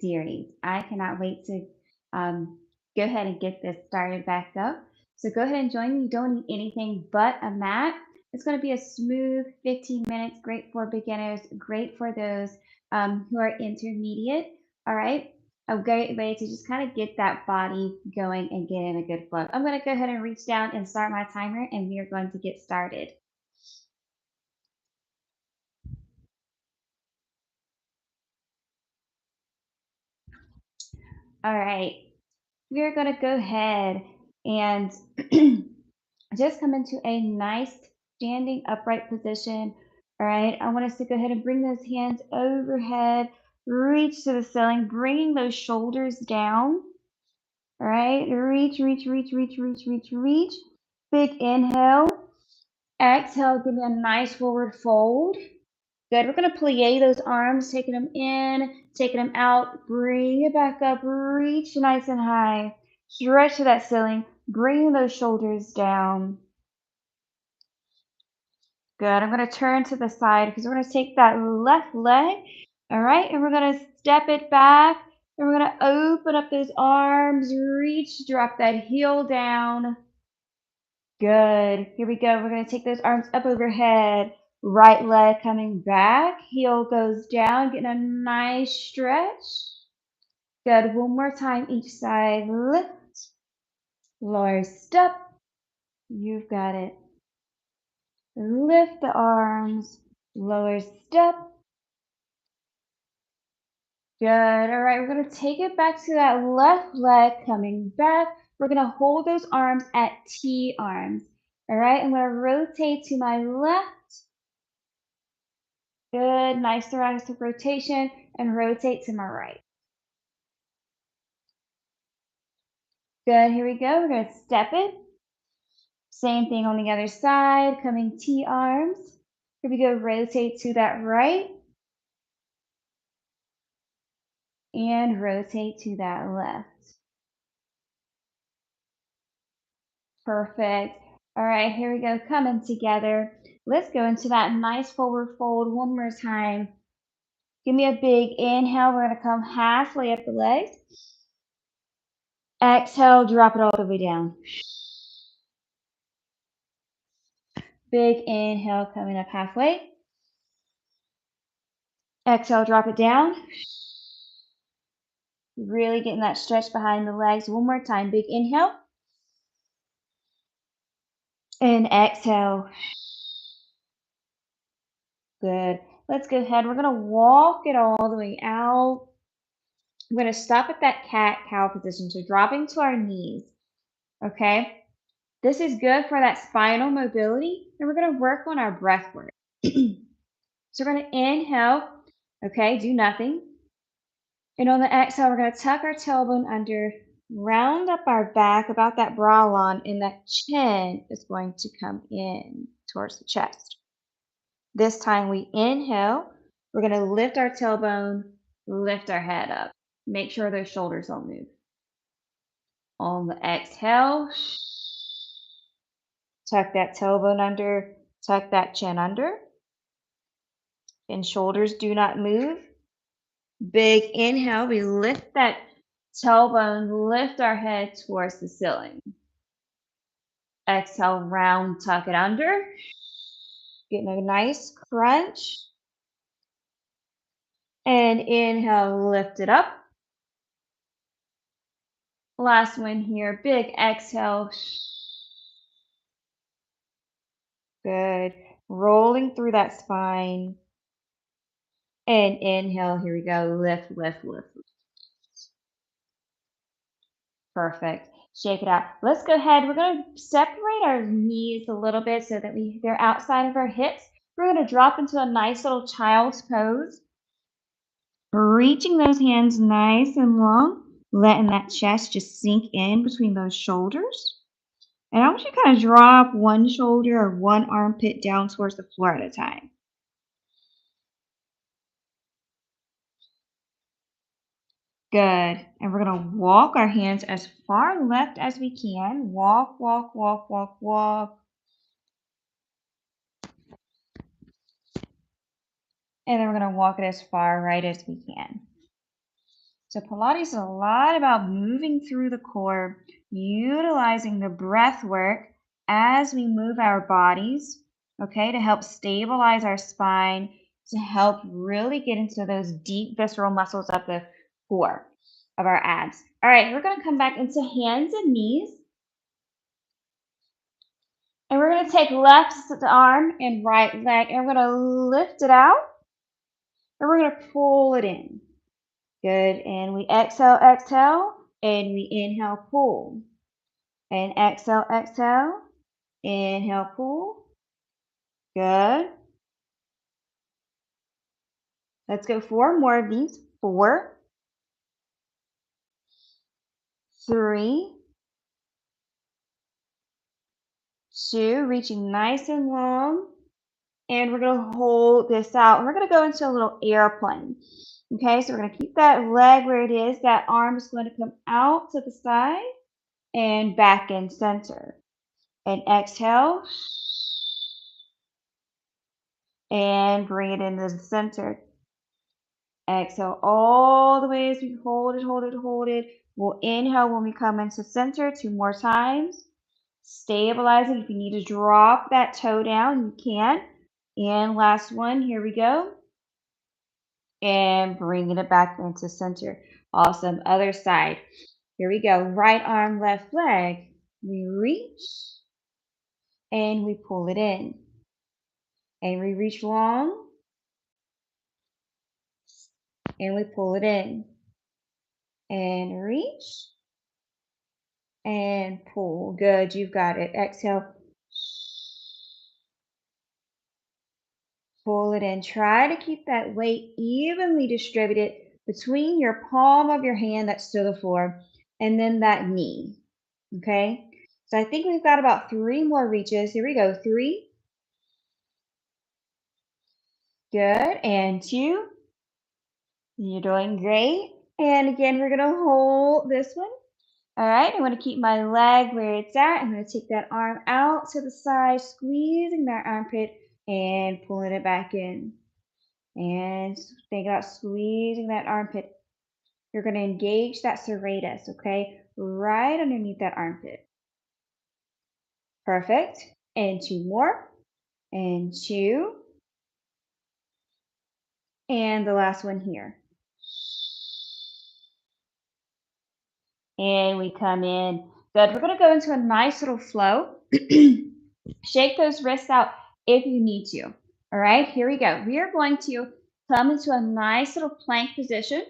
series. I cannot wait to go ahead and get this started back up. So go ahead and join me. You don't need anything but a mat. It's going to be a smooth 15 minutes, great for beginners, great for those who are intermediate. All right. A great way to just kind of get that body going and get in a good flow. I'm going to go ahead and reach down and start my timer, and we are going to get started. All right. We are going to go ahead and just come into a nice standing upright position. All right. I want us to go ahead and bring those hands overhead, reach to the ceiling, bringing those shoulders down. All right. Reach, reach, reach, reach, reach, reach, reach. Big inhale. Exhale. Give me a nice forward fold. Good. We're going to plie those arms, taking them in, taking them out. Bring it back up. Reach nice and high. Stretch to that ceiling. Bring those shoulders down. Good. I'm going to turn to the side because we're going to take that left leg. All right. And we're going to step it back. And we're going to open up those arms. Reach. Drop that heel down. Good. Here we go. We're going to take those arms up overhead. Right leg coming back. Heel goes down. Getting a nice stretch. Good. One more time each side. Lift. Lower step. You've got it. Lift the arms. Lower step. Good. All right. We're going to take it back to that left leg coming back. We're going to hold those arms at T arms. All right. I'm going to rotate to my left. Good, nice thoracic rotation, and rotate to my right. Good, here we go. We're going to step it. Same thing on the other side, coming T arms. Here we go, rotate to that right. And rotate to that left. Perfect. All right, here we go, coming together. Let's go into that nice forward fold one more time. Give me a big inhale. We're going to come halfway up the legs. Exhale, drop it all the way down. Big inhale, coming up halfway. Exhale, drop it down. Really getting that stretch behind the legs. One more time. Big inhale. And exhale. Good. Let's go ahead. We're going to walk it all the way out. We're going to stop at that cat-cow position. So dropping to our knees. Okay. This is good for that spinal mobility. And we're going to work on our breath work. So we're going to inhale. Okay. Do nothing. And on the exhale, we're going to tuck our tailbone under, round up our back about that bra line, and that chin is going to come in towards the chest. This time we inhale, we're going to lift our tailbone, lift our head up. Make sure those shoulders don't move. On the exhale, tuck that tailbone under, tuck that chin under, and shoulders do not move. Big inhale, we lift that tailbone, lift our head towards the ceiling. Exhale, round, tuck it under. Getting a nice crunch. And inhale, lift it up. Last one here, big exhale. Good. Rolling through that spine. And inhale, here we go. Lift, lift, lift. Perfect. Shake it out. Let's go ahead. We're going to separate our knees a little bit so that they're outside of our hips. We're going to drop into a nice little child's pose. Reaching those hands nice and long, letting that chest just sink in between those shoulders. And I want you to kind of drop one shoulder or one armpit down towards the floor at a time. Good. And we're going to walk our hands as far left as we can. Walk, walk, walk, walk, walk. And then we're going to walk it as far right as we can. So Pilates is a lot about moving through the core, utilizing the breath work as we move our bodies, okay, to help stabilize our spine, to help really get into those deep visceral muscles of the core of our abs. All right, we're going to come back into hands and knees. And we're going to take left arm and right leg, and we're going to lift it out, and we're going to pull it in. Good. And we exhale, exhale, and we inhale, pull. And exhale, exhale, inhale, pull. Good. Let's go 4 more of these. 4, 3, 2, reaching nice and long. And we're going to hold this out. And we're going to go into a little airplane. Okay, so we're going to keep that leg where it is. That arm is going to come out to the side and back in center. And exhale. And bring it into the center. Exhale all the way as we hold it, hold it, hold it. We'll inhale when we come into center 2 more times. Stabilizing. If you need to drop that toe down, you can. And last one, here we go. And bringing it back into center. Awesome. Other side. Here we go. Right arm, left leg. We reach and we pull it in. And we reach long and we pull it in. And reach and pull. Good. You've got it. Exhale. Pull it in. Try to keep that weight evenly distributed between your palm of your hand that's to the floor and then that knee. Okay? So I think we've got about 3 more reaches. Here we go. 3. Good. And 2. You're doing great. And again, we're going to hold this one. All right. I'm going to keep my leg where it's at. I'm going to take that arm out to the side, squeezing that armpit and pulling it back in. And think about squeezing that armpit. You're going to engage that serratus, okay? Right underneath that armpit. Perfect. And 2 more. And 2. And the last one here. And we come in. Good. We're going to go into a nice little flow. Shake those wrists out if you need to. All right, here we go. We are going to come into a nice little plank position.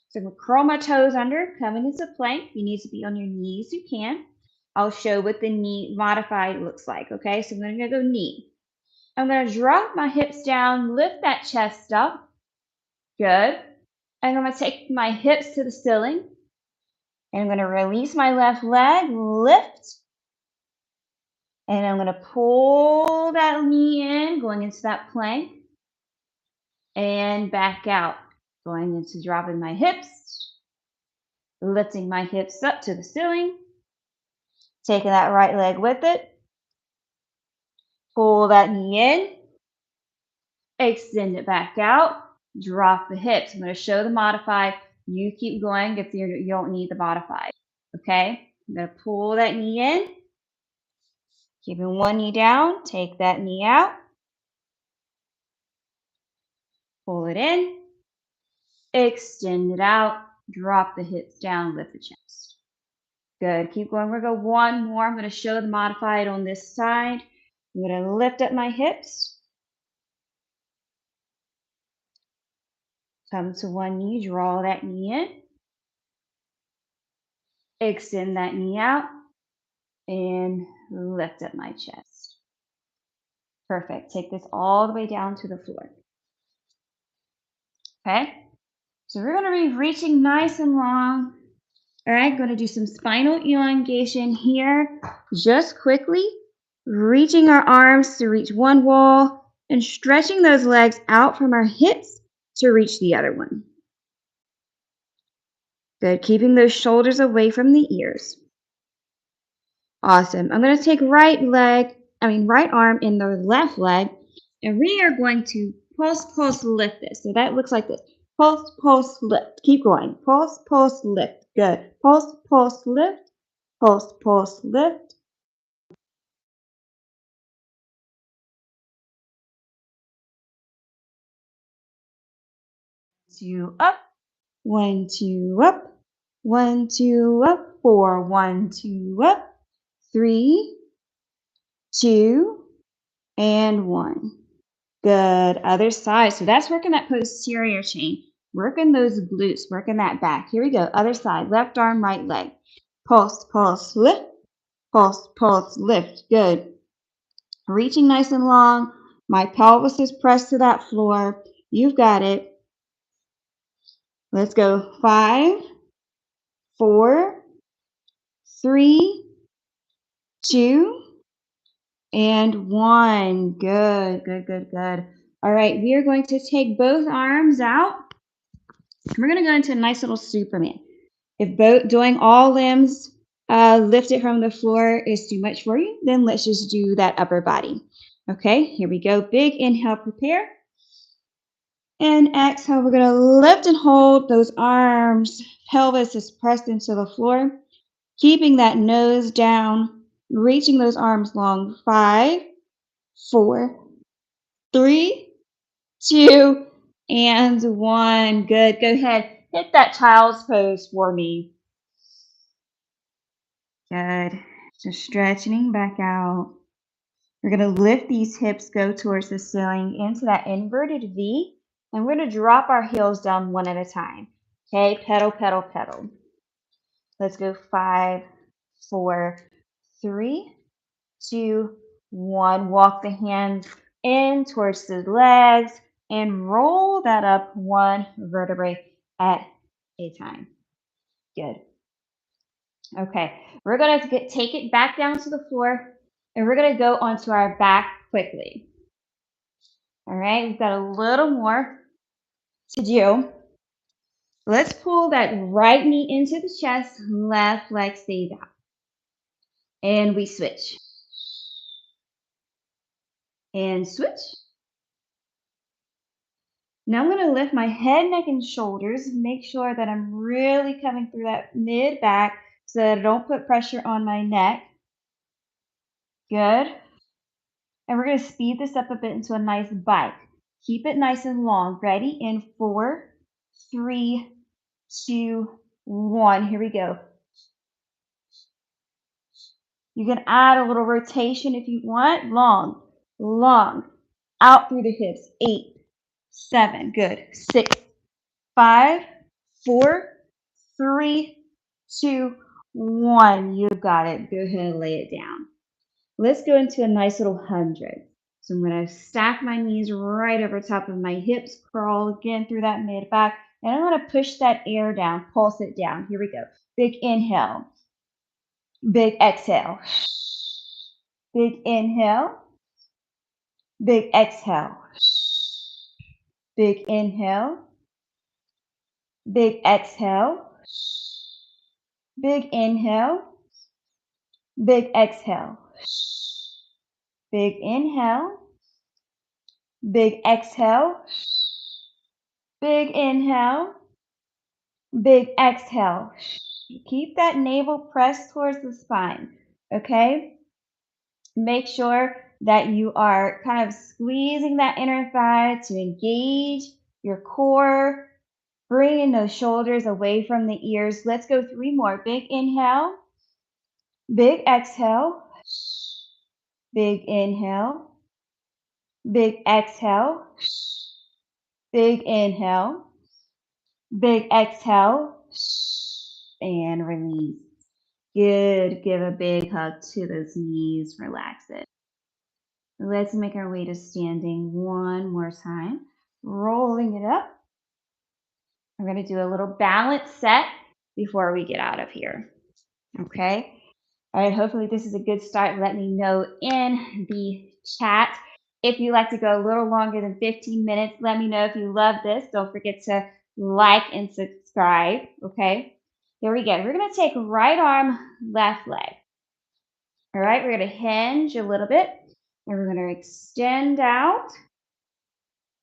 So I'm going to curl my toes under, coming into plank. You need to be on your knees, you can. I'll show what the knee modified looks like, okay? So I'm going to go knee. I'm going to drop my hips down, lift that chest up. Good. I'm going to take my hips to the ceiling. And I'm going to release my left leg, lift. And I'm going to pull that knee in, going into that plank. And back out, going into dropping my hips, lifting my hips up to the ceiling, taking that right leg with it, pull that knee in, extend it back out, drop the hips. I'm going to show the modified. You keep going if you don't need the modified. Okay, I'm going to pull that knee in, keeping one knee down, take that knee out, pull it in, extend it out, drop the hips down, lift the chest. Good. Keep going. We're going to go 1 more. I'm going to show the modified on this side. I'm going to lift up my hips. Come to one knee. Draw that knee in. Extend that knee out. And lift up my chest. Perfect. Take this all the way down to the floor. Okay. So we're going to be reaching nice and long. All right. Going to do some spinal elongation here. Just quickly. Reaching our arms to reach one wall and stretching those legs out from our hips to reach the other one. Good. Keeping those shoulders away from the ears. Awesome. I'm going to take right arm in the left leg, and we are going to pulse lift this. So that looks like this. Pulse, pulse, lift. Keep going. Pulse, pulse, lift. Good. Pulse, pulse, lift. Pulse, pulse, lift. Two up. 1, 2 up. 1, 2 up. 4, 1, 2 up. 3, 2, and 1. Good. Other side. So that's working that posterior chain. Working those glutes. Working that back. Here we go. Other side. Left arm, right leg. Pulse, pulse, lift. Pulse, pulse, lift. Good. Reaching nice and long. My pelvis is pressed to that floor. You've got it. Let's go. 5, 4, 3, 2, and 1. Good, good, good, good. All right, we are going to take both arms out. We're going to go into a nice little Superman. If doing all limbs lifted from the floor is too much for you, then let's just do that upper body. Okay, here we go. Big inhale, prepare. And exhale, we're going to lift and hold those arms. Pelvis is pressed into the floor. Keeping that nose down, reaching those arms long. 5, 4, 3, 2, and 1. Good. Go ahead. Hit that child's pose for me. Good. Just stretching back out. We're going to lift these hips, go towards the ceiling into that inverted V. And we're going to drop our heels down one at a time. Okay, pedal, pedal, pedal. Let's go. 5, 4, 3, 2, 1. Walk the hands in towards the legs and roll that up one vertebrae at a time. Good. Okay, we're going to take it back down to the floor and we're going to go onto our back quickly. All right, we've got a little more to do. Let's pull that right knee into the chest, left leg stays out. And we switch. And switch. Now I'm going to lift my head, neck, and shoulders. Make sure that I'm really coming through that mid back so that I don't put pressure on my neck. Good. And we're going to speed this up a bit into a nice bike. Keep it nice and long. Ready? In 4, 3, 2, 1. Here we go. You can add a little rotation if you want. Long, long. Out through the hips. 8, 7. Good. 6, 5, 4, 3, 2, 1. You got it. Go ahead and lay it down. Let's go into a nice little 100. So I'm going to stack my knees right over top of my hips, crawl again through that mid back, and I'm going to push that air down, pulse it down. Here we go. Big inhale. Big exhale. Big inhale. Big exhale. Big inhale. Big exhale. Big inhale. Big exhale. Big inhale. Big exhale. Big inhale. Big exhale. Keep that navel pressed towards the spine. Okay? Make sure that you are kind of squeezing that inner thigh to engage your core, bringing those shoulders away from the ears. Let's go 3 more. Big inhale. Big exhale. Big inhale. Big exhale. Big inhale. Big exhale. And release. Good. Give a big hug to those knees. Relax it. Let's make our way to standing one more time. Rolling it up. We're going to do a little balance set before we get out of here. Okay. All right. Hopefully this is a good start. Let me know in the chat. If you like to go a little longer than 15 minutes, let me know if you love this. Don't forget to like and subscribe. Okay. Here we go. We're going to take right arm, left leg. All right. We're going to hinge a little bit and we're going to extend out.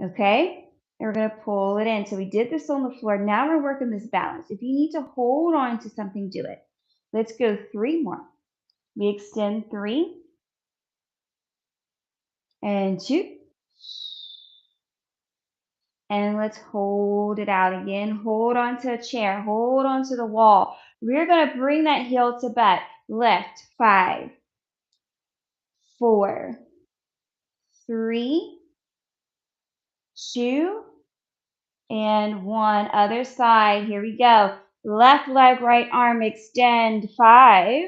Okay. and we're going to pull it in. So we did this on the floor. Now we're working this balance. If you need to hold on to something, do it. Let's go 3 more. We extend 3 and 2. And let's hold it out again. Hold on to a chair. Hold on to the wall. We're going to bring that heel to butt. Lift. 5, 4, 3, 2, and 1. Other side. Here we go. Left leg, right arm, extend. 5,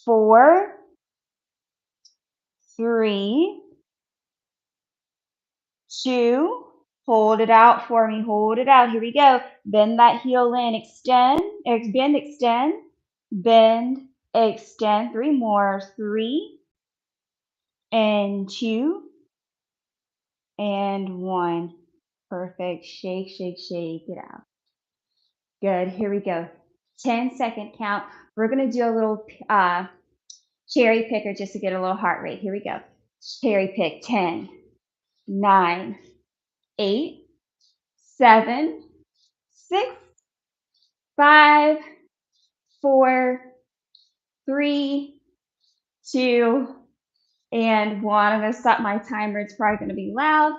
4, 3, 2. Hold it out for me. Hold it out. Here we go. Bend that heel in. Extend. Bend, extend. Bend, extend. 3 more. 3 and 2 and 1. Perfect. Shake, shake, shake it out. Good. Here we go. 10-second count. We're going to do a little cherry picker just to get a little heart rate. Here we go. Cherry pick. 10, 9, 8, 7, 6, 5, 4, 3, 2, and 1. I'm going to stop my timer. It's probably going to be loud.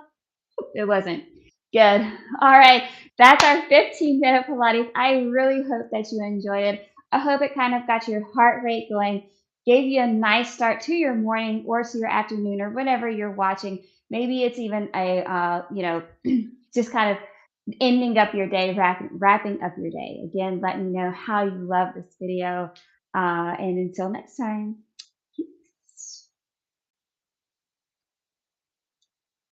It wasn't. Good. All right. That's our 15-minute Pilates. I really hope that you enjoyed it. I hope it kind of got your heart rate going, gave you a nice start to your morning or to your afternoon or whenever you're watching. Maybe it's even a, just kind of ending up your day, wrapping up your day. Again, let me know how you love this video. And until next time.